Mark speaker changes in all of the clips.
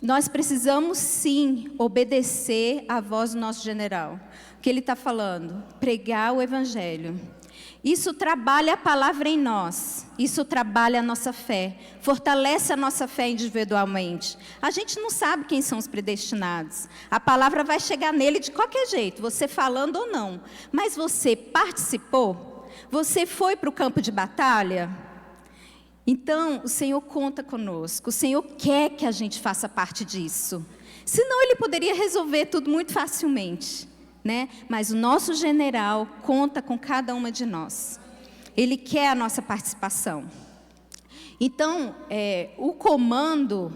Speaker 1: nós precisamos sim obedecer à voz do nosso general. O que ele está falando? Pregar o evangelho. Isso trabalha a palavra em nós, isso trabalha a nossa fé, fortalece a nossa fé individualmente. A gente não sabe quem são os predestinados, a palavra vai chegar nele de qualquer jeito, você falando ou não. Mas você participou? Você foi para o campo de batalha? Então, o Senhor conta conosco, o Senhor quer que a gente faça parte disso. Senão Ele poderia resolver tudo muito facilmente. Mas o nosso general conta com cada uma de nós. Ele quer a nossa participação. Então, o comando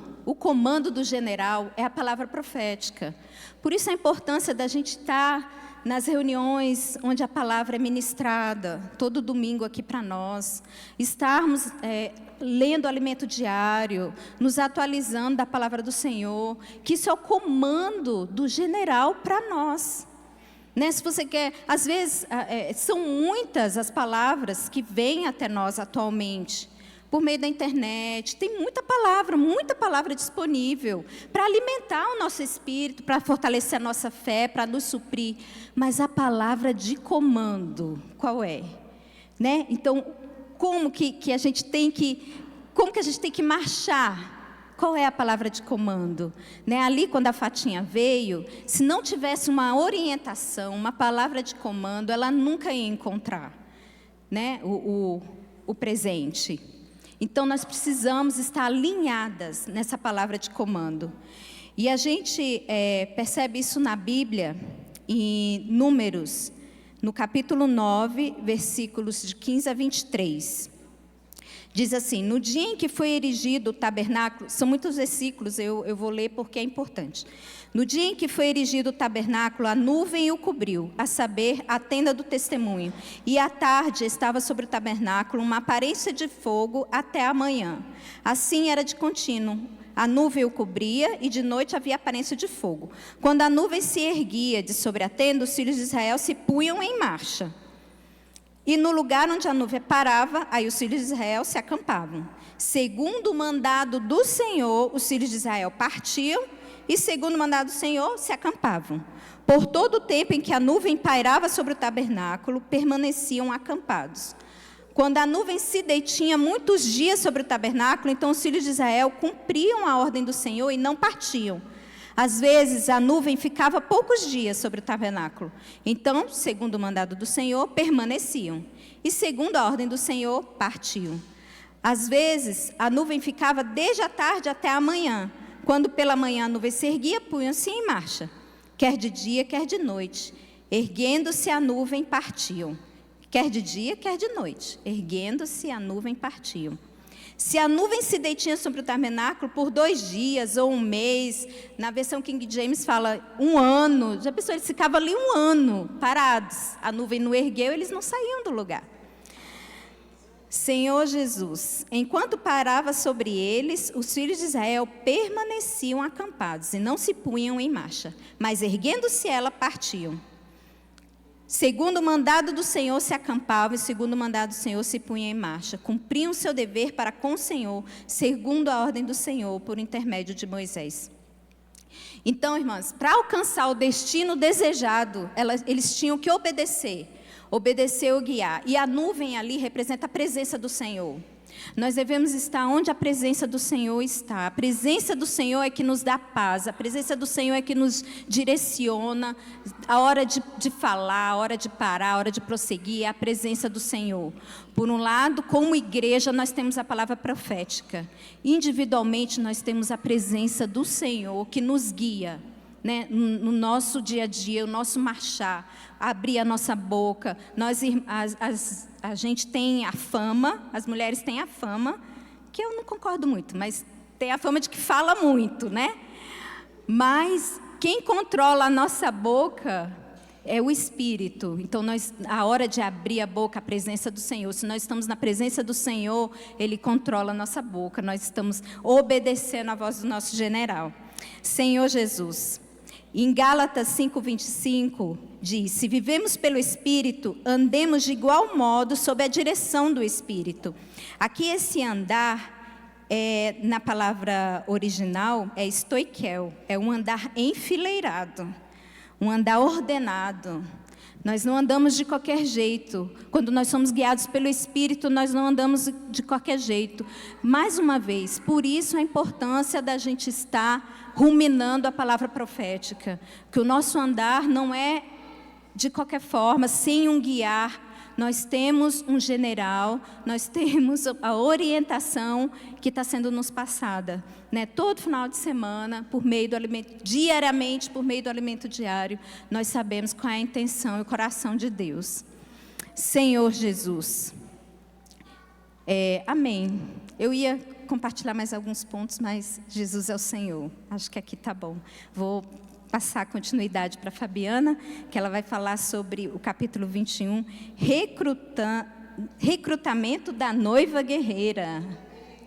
Speaker 1: do general é a palavra profética. Por isso a importância da gente estar nas reuniões onde a palavra é ministrada, todo domingo aqui para nós. Estarmos lendo o alimento diário, nos atualizando da palavra do Senhor, que isso é o comando do general para nós. Se você quer, às vezes, são muitas as palavras que vêm até nós atualmente, por meio da internet, tem muita palavra disponível, para alimentar o nosso espírito, para fortalecer a nossa fé, para nos suprir, mas a palavra de comando, qual é? Então, como que a gente tem que marchar? Qual é a palavra de comando? Ali, quando a Fatinha veio, se não tivesse uma orientação, uma palavra de comando, ela nunca ia encontrar o presente. Então, nós precisamos estar alinhadas nessa palavra de comando. E a gente percebe isso na Bíblia, em Números, no capítulo 9, versículos de 15 a 23. Diz assim: no dia em que foi erigido o tabernáculo, são muitos versículos, eu vou ler porque é importante. No dia em que foi erigido o tabernáculo, a nuvem o cobriu, a saber, a tenda do testemunho. E à tarde estava sobre o tabernáculo uma aparência de fogo até a manhã. Assim era de contínuo. A nuvem o cobria e de noite havia aparência de fogo. Quando a nuvem se erguia de sobre a tenda, os filhos de Israel se punham em marcha. E no lugar onde a nuvem parava, aí os filhos de Israel se acampavam. Segundo o mandado do Senhor, os filhos de Israel partiam, e segundo o mandado do Senhor, se acampavam. Por todo o tempo em que a nuvem pairava sobre o tabernáculo, permaneciam acampados. Quando a nuvem se detinha muitos dias sobre o tabernáculo, então os filhos de Israel cumpriam a ordem do Senhor e não partiam. Às vezes, a nuvem ficava poucos dias sobre o tabernáculo. Então, segundo o mandado do Senhor, permaneciam. E, segundo a ordem do Senhor, partiam. Às vezes, a nuvem ficava desde a tarde até a manhã. Quando pela manhã a nuvem se erguia, punham-se em marcha. Quer de dia, quer de noite. Erguendo-se a nuvem, partiam. Quer de dia, quer de noite. Erguendo-se a nuvem, partiam. Se a nuvem se detinha sobre o tabernáculo por 2 dias ou 1 mês, na versão King James fala 1 ano, já pensou, eles ficavam ali 1 ano parados, a nuvem não ergueu, eles não saíam do lugar. Senhor Jesus, enquanto parava sobre eles, os filhos de Israel permaneciam acampados e não se punham em marcha, mas erguendo-se ela, partiam. Segundo o mandado do Senhor se acampavam, e segundo o mandado do Senhor se punham em marcha. Cumpriam seu dever para com o Senhor, segundo a ordem do Senhor, por intermédio de Moisés. Então, irmãs, para alcançar o destino desejado, eles tinham que obedecer ou guiar. E a nuvem ali representa a presença do Senhor. Nós devemos estar onde a presença do Senhor está. A presença do Senhor é que nos dá paz. A presença do Senhor é que nos direciona. A hora de falar, a hora de parar, a hora de prosseguir, é a presença do Senhor. Por um lado, como igreja, nós temos a palavra profética. Individualmente, nós temos a presença do Senhor que nos guia, no nosso dia a dia, o nosso marchar, abrir a nossa boca. A gente tem a fama, as mulheres têm a fama, que eu não concordo muito, mas tem a fama de que fala muito, Mas quem controla a nossa boca é o Espírito. Então, a hora de abrir a boca, a presença do Senhor. Se nós estamos na presença do Senhor, Ele controla a nossa boca. Nós estamos obedecendo a voz do nosso general. Senhor Jesus. Em Gálatas 5:25 diz: se vivemos pelo Espírito, andemos de igual modo sob a direção do Espírito. Aqui esse andar na palavra original, é stoikel, é um andar enfileirado, um andar ordenado. Nós não andamos de qualquer jeito. Quando nós somos guiados pelo Espírito, nós não andamos de qualquer jeito. Mais uma vez, por isso a importância da gente estar ruminando a palavra profética. Que o nosso andar não é de qualquer forma, sem um guiar. Nós temos um general, nós temos a orientação que está sendo nos passada, né? Todo final de semana, por meio do alimento, diariamente, por meio do alimento diário, nós sabemos qual é a intenção e o coração de Deus. Senhor Jesus. Amém. Eu ia compartilhar mais alguns pontos, mas Jesus é o Senhor. Acho que aqui está bom. Vou passar continuidade para a Fabiana, que ela vai falar sobre o capítulo 21, recrutamento da noiva guerreira.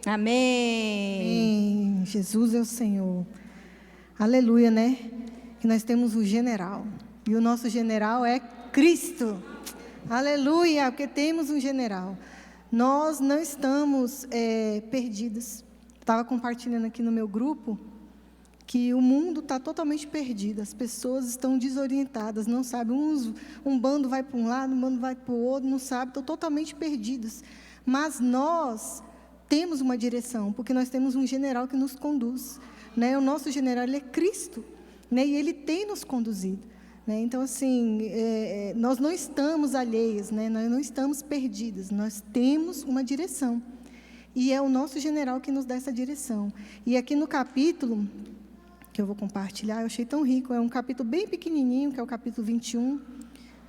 Speaker 1: Amém.
Speaker 2: Amém. Jesus é o Senhor. Aleluia, né? Que nós temos um general. E o nosso general é Cristo. Aleluia, porque temos um general. Nós não estamos perdidos. Estava compartilhando aqui no meu grupo que o mundo está totalmente perdido, as pessoas estão desorientadas, não sabem, um bando vai para um lado, um bando vai para o outro, não sabe, estão totalmente perdidos. Mas nós temos uma direção, porque nós temos um general que nos conduz, né? O nosso general, ele é Cristo, né? E ele tem nos conduzido, né? Então, assim, nós não estamos alheios, né? Nós não estamos perdidos, nós temos uma direção, e é o nosso general que nos dá essa direção. E aqui no capítulo que eu vou compartilhar, eu achei tão rico, é um capítulo bem pequenininho, que é o capítulo 21,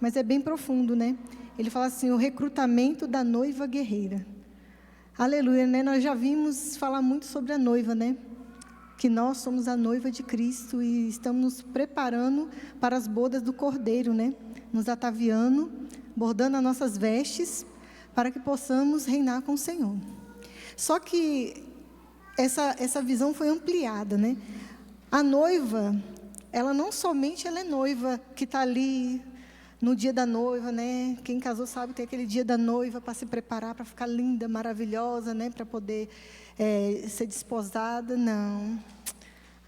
Speaker 2: mas é bem profundo, né? Ele fala assim, o recrutamento da noiva guerreira. Aleluia, né? Nós já vimos falar muito sobre a noiva, né? Que nós somos a noiva de Cristo e estamos nos preparando para as bodas do Cordeiro, né? Nos ataviando, bordando as nossas vestes, para que possamos reinar com o Senhor. Só que essa visão foi ampliada, né? A noiva, ela não somente ela é noiva que está ali no dia da noiva, né? Quem casou sabe que tem aquele dia da noiva para se preparar, para ficar linda, maravilhosa, né? Para poder ser desposada. Não.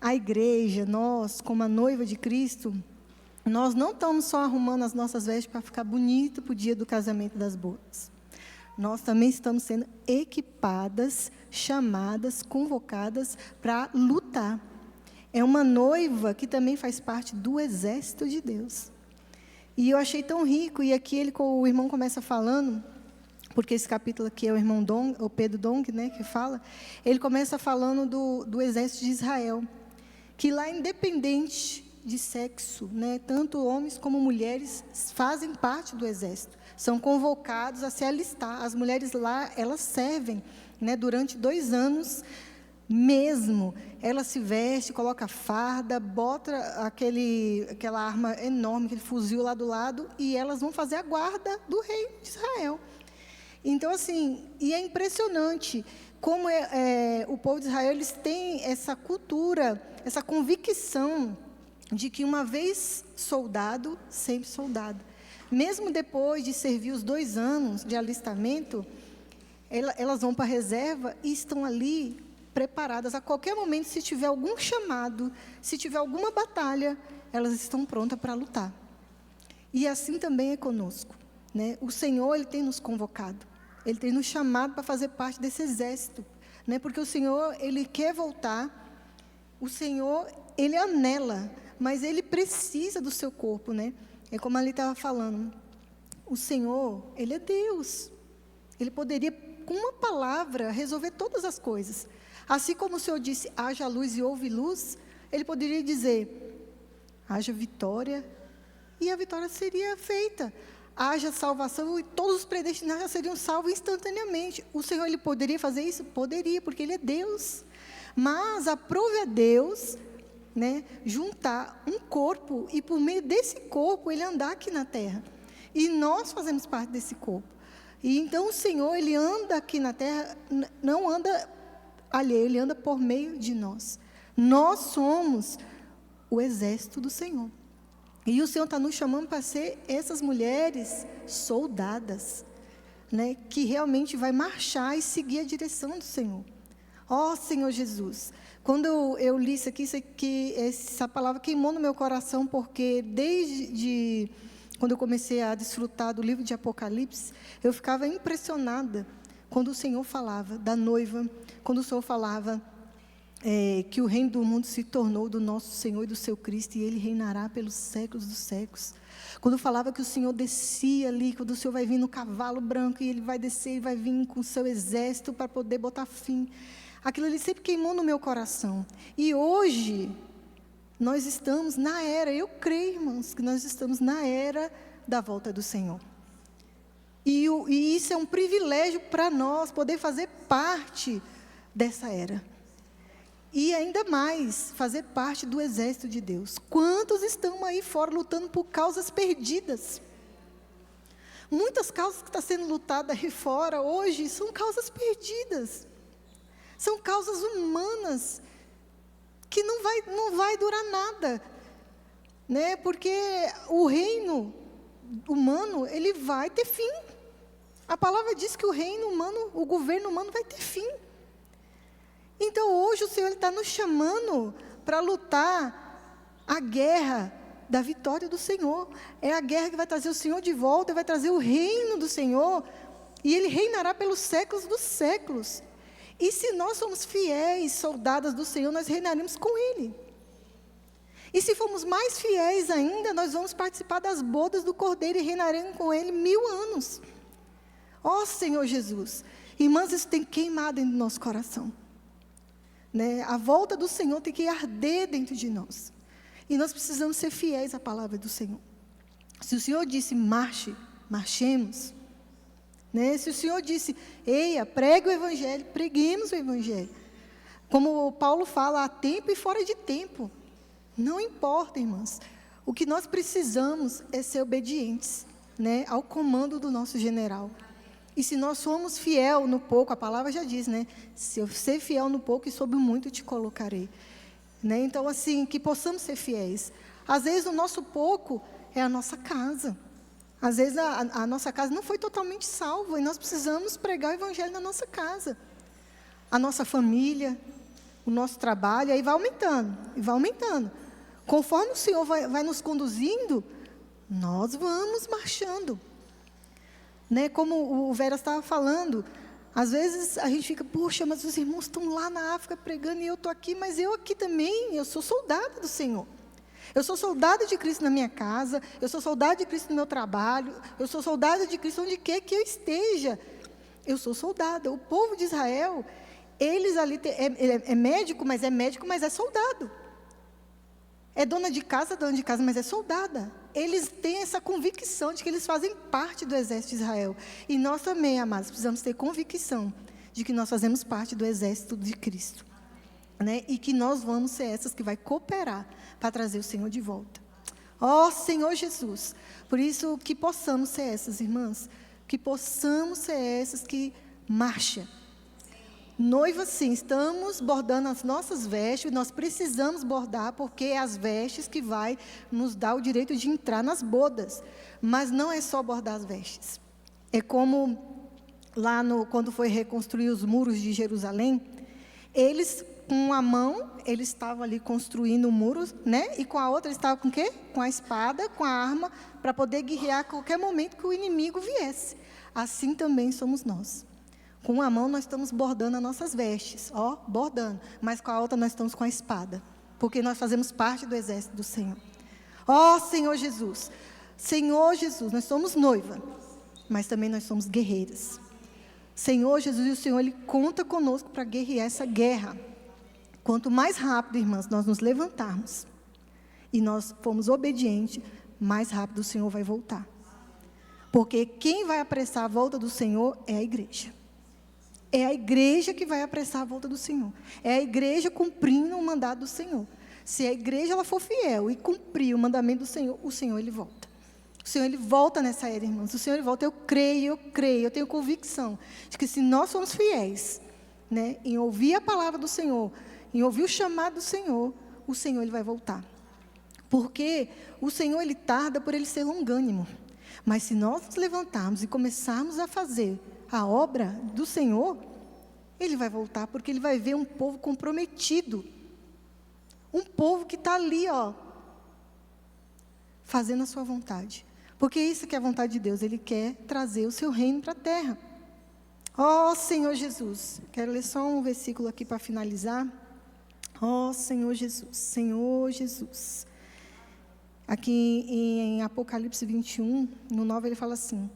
Speaker 2: A igreja, nós, como a noiva de Cristo, nós não estamos só arrumando as nossas vestes para ficar bonito para o dia do casamento das bodas. Nós também estamos sendo equipadas, chamadas, convocadas para lutar. É uma noiva que também faz parte do exército de Deus. E eu achei tão rico, e aqui o irmão começa falando, porque esse capítulo aqui é o irmão Dong, o Pedro Dong, né, que fala, ele começa falando do exército de Israel, que lá, independente de sexo, né, tanto homens como mulheres fazem parte do exército, são convocados a se alistar. As mulheres lá, elas servem, né, durante 2 anos, mesmo, ela se veste, coloca farda, bota aquela arma enorme, aquele fuzil lá do lado, e elas vão fazer a guarda do rei de Israel. Então, assim, e é impressionante como o povo de Israel, eles têm essa cultura, essa convicção de que uma vez soldado, sempre soldado. Mesmo depois de servir os 2 anos de alistamento, elas vão para a reserva e estão ali preparadas a qualquer momento, se tiver algum chamado, se tiver alguma batalha, elas estão prontas para lutar. E assim também é conosco, né? O Senhor, Ele tem nos convocado, Ele tem nos chamado para fazer parte desse exército, né? Porque o Senhor, Ele quer voltar, o Senhor, Ele anela, mas Ele precisa do seu corpo, né? É como ali estava falando, o Senhor, Ele é Deus, Ele poderia, com uma palavra, resolver todas as coisas. Assim como o Senhor disse, haja luz e houve luz, Ele poderia dizer, haja vitória, e a vitória seria feita. Haja salvação, e todos os predestinados já seriam salvos instantaneamente. O Senhor, Ele poderia fazer isso? Poderia, porque Ele é Deus. Mas aprove a Deus, né, juntar um corpo, e por meio desse corpo, Ele andar aqui na terra. E nós fazemos parte desse corpo. E então o Senhor, Ele anda aqui na terra, não anda alheio, Ele anda por meio de nós. Nós somos o exército do Senhor. E o Senhor está nos chamando para ser essas mulheres soldadas, né, que realmente vai marchar e seguir a direção do Senhor. Ó Senhor Jesus, quando eu li isso aqui, essa palavra queimou no meu coração, porque desde quando eu comecei a desfrutar do livro de Apocalipse, eu ficava impressionada quando o Senhor falava da noiva, quando o Senhor falava que o reino do mundo se tornou do nosso Senhor e do seu Cristo, e Ele reinará pelos séculos dos séculos. Quando falava que o Senhor descia ali, quando o Senhor vai vir no cavalo branco, e Ele vai descer e vai vir com o seu exército para poder botar fim. Aquilo ali sempre queimou no meu coração. E hoje, nós estamos na era, eu creio, irmãos, que nós estamos na era da volta do Senhor. E isso é um privilégio para nós, poder fazer parte dessa era. E ainda mais, fazer parte do exército de Deus. Quantos estão aí fora lutando por causas perdidas? Muitas causas que estão sendo lutadas aí fora hoje são causas perdidas. São causas humanas que não vai durar nada, né? Porque o reino humano, ele vai ter fim. A palavra diz que o reino humano, o governo humano vai ter fim. Então hoje o Senhor está nos chamando para lutar a guerra da vitória do Senhor. É a guerra que vai trazer o Senhor de volta, vai trazer o reino do Senhor, e Ele reinará pelos séculos dos séculos. E se nós somos fiéis, soldadas do Senhor, nós reinaremos com Ele. E se formos mais fiéis ainda, nós vamos participar das bodas do Cordeiro e reinaremos com Ele 1000 anos. Ó Senhor Jesus, irmãs, isso tem queimado dentro do nosso coração. Né? A volta do Senhor tem que arder dentro de nós. E nós precisamos ser fiéis à palavra do Senhor. Se o Senhor disse, marche, marchemos. Né? Se o Senhor disse, eia, pregue o Evangelho, preguemos o Evangelho. Como Paulo fala, há tempo e fora de tempo. Não importa, irmãs. O que nós precisamos é ser obedientes, né, ao comando do nosso general. E se nós somos fiel no pouco, a palavra já diz, né? Se eu ser fiel no pouco, e sobre o muito te colocarei. Né? Então, assim, que possamos ser fiéis. Às vezes, o nosso pouco é a nossa casa. Às vezes, a nossa casa não foi totalmente salva, e nós precisamos pregar o Evangelho na nossa casa. A nossa família, o nosso trabalho, aí vai aumentando, e vai aumentando. Conforme o Senhor vai nos conduzindo, nós vamos marchando. Né? Como o Vera estava falando, às vezes a gente fica, poxa, mas os irmãos estão lá na África pregando e eu estou aqui, mas eu aqui também, eu sou soldada do Senhor. Eu sou soldada de Cristo na minha casa, eu sou soldada de Cristo no meu trabalho, eu sou soldada de Cristo onde quer que eu esteja. Eu sou soldada. O povo de Israel, eles ali, é médico, mas é soldado. É dona de casa, mas é soldada. Eles têm essa convicção de que eles fazem parte do exército de Israel. E nós também, amados, precisamos ter convicção de que nós fazemos parte do exército de Cristo. Né? E que nós vamos ser essas que vai cooperar para trazer o Senhor de volta. Ó Senhor Jesus, por isso que possamos ser essas, irmãs, que possamos ser essas que marcham. Noiva, sim, estamos bordando as nossas vestes, nós precisamos bordar, porque é as vestes que vai nos dar o direito de entrar nas bodas. Mas não é só bordar as vestes. É como lá quando foi reconstruir os muros de Jerusalém, eles, com a mão, eles estavam ali construindo o muro, né? E com a outra eles estavam com o quê? Com a espada, com a arma, para poder guerrear a qualquer momento que o inimigo viesse. Assim também somos nós. Com uma mão nós estamos bordando as nossas vestes, ó, bordando. Mas com a outra nós estamos com a espada, porque nós fazemos parte do exército do Senhor. Ó Senhor Jesus, nós somos noiva, mas também nós somos guerreiras. Senhor Jesus, e o Senhor, Ele conta conosco para guerrear essa guerra. Quanto mais rápido, irmãs, nós nos levantarmos e nós formos obedientes, mais rápido o Senhor vai voltar. Porque quem vai apressar a volta do Senhor é a igreja. É a igreja que vai apressar a volta do Senhor. É a igreja cumprindo o mandado do Senhor. Se a igreja ela for fiel e cumprir o mandamento do Senhor, o Senhor Ele volta. O Senhor Ele volta nessa era, irmãos. O Senhor Ele volta. Eu creio, eu tenho convicção de que se nós formos fiéis, né, em ouvir a palavra do Senhor, em ouvir o chamado do Senhor, o Senhor Ele vai voltar. Porque o Senhor Ele tarda por Ele ser longânimo. Mas se nós nos levantarmos e começarmos a fazer a obra do Senhor, Ele vai voltar porque ele vai ver um povo comprometido. Um povo que está ali, ó, fazendo a sua vontade. Porque isso que é a vontade de Deus. Ele quer trazer o seu reino para a terra. Ó Senhor Jesus. Quero ler só um versículo aqui para finalizar. Ó Senhor Jesus. Senhor Jesus. Aqui em Apocalipse 21, no 9, ele fala assim: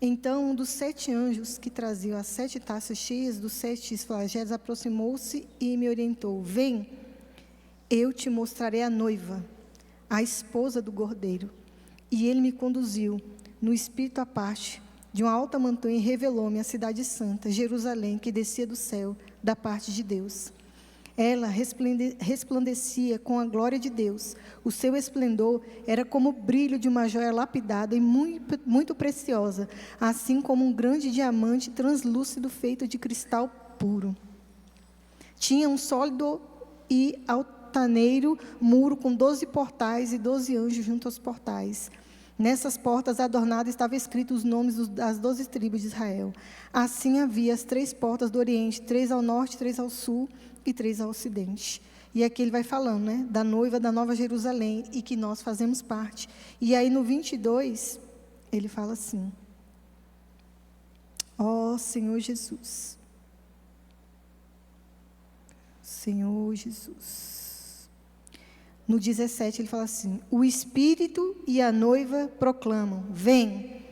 Speaker 2: então um dos 7 anjos que traziam as 7 taças cheias dos 7 flagelos aproximou-se e me orientou: vem, eu te mostrarei a noiva, a esposa do Cordeiro. E ele me conduziu no espírito à parte de uma alta montanha e revelou-me a cidade santa, Jerusalém, que descia do céu, da parte de Deus. Ela resplandecia com a glória de Deus. O seu esplendor era como o brilho de uma joia lapidada e muito, muito preciosa, assim como um grande diamante translúcido feito de cristal puro. Tinha um sólido e altaneiro muro com 12 portais e 12 anjos junto aos portais. Nessas portas adornadas estavam escritos os nomes das 12 tribos de Israel. Assim havia as 3 portas do Oriente, 3 ao norte, 3 ao sul e 3 ao ocidente. E aqui ele vai falando, né, da noiva da Nova Jerusalém, e que nós fazemos parte. E aí no 22, ele fala assim: ó Senhor Jesus. Senhor Jesus. No 17 ele fala assim: o Espírito e a noiva proclamam: vem.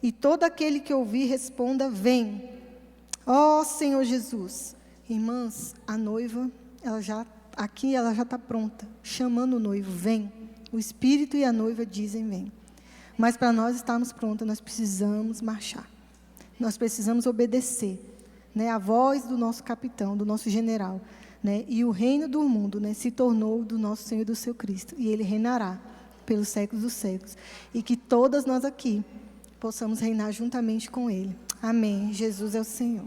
Speaker 2: E todo aquele que ouvir responda: vem. Ó Senhor Jesus. Irmãs, a noiva, ela já está pronta, chamando o noivo: vem. O Espírito e a noiva dizem: vem. Mas para nós estarmos prontas, nós precisamos marchar. Nós precisamos obedecer, né, a voz do nosso capitão, do nosso general. Né, e o reino do mundo, né, se tornou do nosso Senhor e do seu Cristo. E Ele reinará pelos séculos dos séculos. E que todas nós aqui possamos reinar juntamente com Ele. Amém. Jesus é o Senhor.